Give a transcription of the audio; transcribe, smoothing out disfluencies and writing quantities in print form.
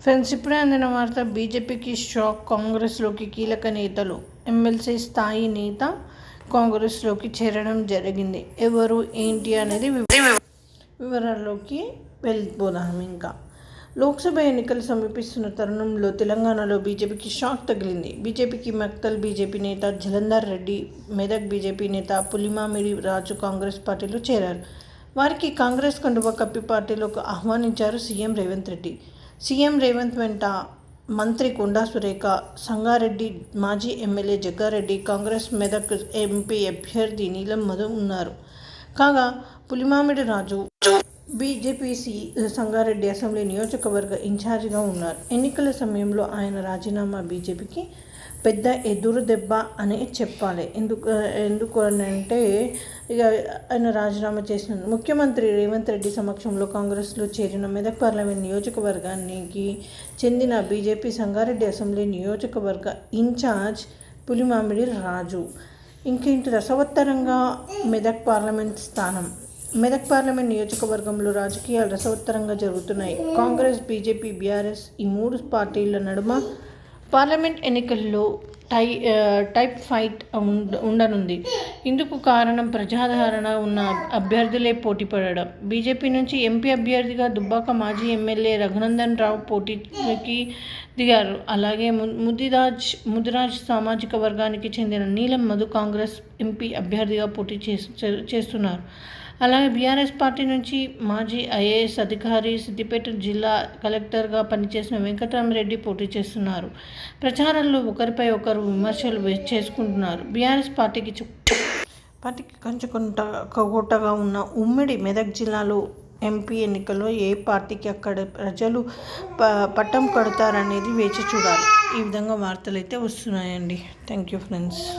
Friends, ఇప్పుడే అందిన వార్త. బీజేపీకి షాక్. కాంగ్రెస్లోకి కీలక నేతలు. ఎమ్మెల్సీ స్థాయి నేత కాంగ్రెస్లోకి చేరడం జరిగింది. ఎవరు ఏంటి అనేది వివరాల్లోకి వెళ్ళిపోదాం. ఇంకా లోక్సభ ఎన్నికలు సమీపిస్తున్న తరుణంలో తెలంగాణలో బీజేపీకి షాక్ తగిలింది. బీజేపీకి మక్తల్ బీజేపీ నేత జలంధర్ రెడ్డి, మెదక్ బీజేపీ నేత పులిమామిడి రాజు కాంగ్రెస్ పార్టీలో చేరారు. వారికి కాంగ్రెస్ కండువా కప్పి పార్టీలోకి ఆహ్వానించారు సీఎం రేవంత్ రెడ్డి. సీఎం రేవంత్ వెంట మంత్రి కొండా సురేఖ, సంగారెడ్డి మాజీ ఎమ్మెల్యే జగ్గారెడ్డి, కాంగ్రెస్ మెదక్ ఎంపీ అభ్యర్థి నీలం మధు ఉన్నారు. కాగా పులిమామిడి రాజు బీజేపీ సంగారెడ్డి అసెంబ్లీ నియోజకవర్గ ఇన్ఛార్జిగా ఉన్నారు. ఎన్నికల సమయంలో ఆయన రాజీనామా బీజేపీకి పెద్ద ఎదురు దెబ్బ అనే చెప్పాలి. ఎందుకు అంటే ఇక ఆయన రాజీనామా చేసిన ముఖ్యమంత్రి రేవంత్ రెడ్డి సమక్షంలో కాంగ్రెస్లో చేరిన మెదక్ పార్లమెంట్ నియోజకవర్గానికి చెందిన బీజేపీ సంగారెడ్డి అసెంబ్లీ నియోజకవర్గ ఇన్ఛార్జ్ పులిమామిడి రాజు. ఇంకేంటి రసవత్తరంగా మెదక్ పార్లమెంట్ స్థానం. మెదక్ పార్లమెంట్ నియోజకవర్గంలో రాజకీయాలు రసవత్తరంగా జరుగుతున్నాయి. కాంగ్రెస్, బీజేపీ, బీఆర్ఎస్ ఈ మూడు పార్టీల నడుమ పార్లమెంట్ ఎన్నికల్లో టైప్ ఫైట్ ఉండనుంది. ఇందుకు కారణం ప్రజాదరణ ఉన్న అభ్యర్థులే పోటీ పడడం. బీజేపీ నుంచి ఎంపీ అభ్యర్థిగా దుబ్బాక మాజీ ఎమ్మెల్యే రఘునందన్ రావు పోటీకి దిగారు. అలాగే ముదిరాజ్ సామాజిక వర్గానికి చెందిన నీలం మధు కాంగ్రెస్ ఎంపీ అభ్యర్థిగా పోటీ చేస్తున్నారు. అలాగే బీఆర్ఎస్ పార్టీ నుంచి మాజీ ఐఏఎస్ అధికారి, సిద్దిపేట జిల్లా కలెక్టర్గా పనిచేసిన వెంకటరామరెడ్డి పోటీ చేస్తున్నారు. ప్రచారంలో ఒకరిపై ఒకరు విమర్శలు చేసుకుంటున్నారు. బీఆర్ఎస్ పార్టీకి కంచుకోటగా ఉన్న ఉమ్మడి మెదక్ జిల్లాలో ఎంపీ ఎన్నికల్లో ఏ పార్టీకి అక్కడ ప్రజలు పట్టం కడతారనేది వేచి చూడాలి. ఈ విధంగా వార్తలు అయితే వస్తున్నాయండి. Thank you friends.